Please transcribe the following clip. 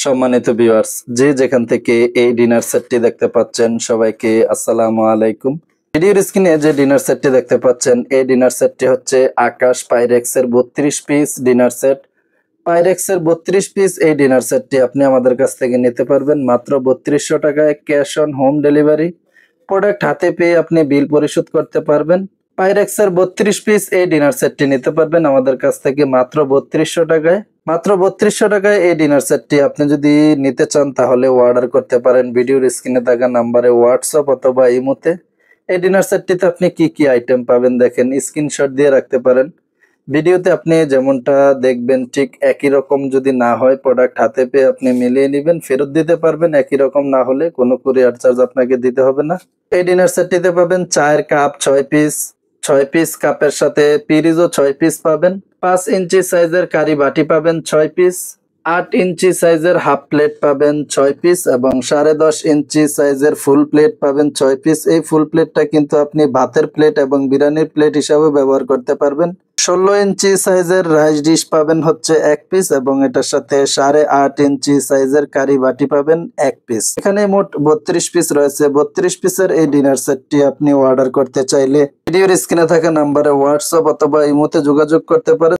সম্মানিত ভিউয়ার্স, যে যেখান থেকে এই ডিনার সেটটি দেখতে পাচ্ছেন সবাইকে আসসালামু আলাইকুম। ভিডিওর স্ক্রিনে যে ডিনার সেটটি দেখতে পাচ্ছেন এই ডিনার সেটটি হচ্ছে আকাশ পাইরেক্সের 32 পিস ডিনার সেট। পাইরেক্সের 32 পিস এই ডিনার সেটটি আপনি আমাদের কাছ থেকে নিতে পারবেন মাত্র 3200 টাকায়, cash on home delivery. Product হাতে পেয়ে আপনি বিল পরিশোধ করতে পারবেন। পাইরেক্সের 32 পিস এই ডিনার সেটটি নিতে পারবেন আমাদের কাছ থেকে মাত্র 3200 টাকায়। মাত্র 3200 টাকায় এই ডিনার সেটটি আপনি যদি নিতে চান তাহলে অর্ডার করতে পারেন ভিডিওর স্ক্রিনে থাকা নাম্বারে হোয়াটসঅ্যাপ অথবা ইমোতে। এই ডিনার সেটটিতে আপনি কি কি আইটেম পাবেন দেখেন, স্ক্রিনশট দিয়ে রাখতে পারেন। ভিডিওতে আপনি যেমনটা দেখবেন ঠিক একই রকম যদি না হয় প্রোডাক্ট হাতে পেয়ে আপনি মিলিয়ে নেবেন, ফেরত দিতে পারবেন। একই রকম না হলে কোনো কুরিয়ার চার্জ আপনাকে দিতে হবে না। এই ডিনার সেটটিতে পাবেন চায়ের কাপ 6 পিস, 6 পিস কাপের সাথে পিরিজও 6 পিস পাবেন। 5 ইঞ্চি সাইজের কারি বাটি পাবেন 6 পিস। 8 ইঞ্চি সাইজের হাফ প্লেট পাবেন 6 পিস এবং 10.5 ইঞ্চি সাইজের ফুল প্লেট পাবেন 6 পিস। এই ফুল প্লেটটা কিন্তু আপনি ভাতের প্লেট এবং বিরিয়ানির প্লেট হিসাবে ব্যবহার করতে পারবেন। 16 ইঞ্চি সাইজের রাইস ডিশ পাবেন হচ্ছে 1 পিস এবং এটার সাথে 8.5 ইঞ্চি সাইজের কারি বাটি পাবেন 1 পিস। এখানে মোট 32 পিস রয়েছে। 32 পিসের এই ডিনার সেটটি আপনি অর্ডার করতে চাইলে ভিডিওর স্ক্রিনে থাকা নাম্বারে হোয়াটসঅ্যাপ অথবা ইমোতে যোগাযোগ করতে পারেন।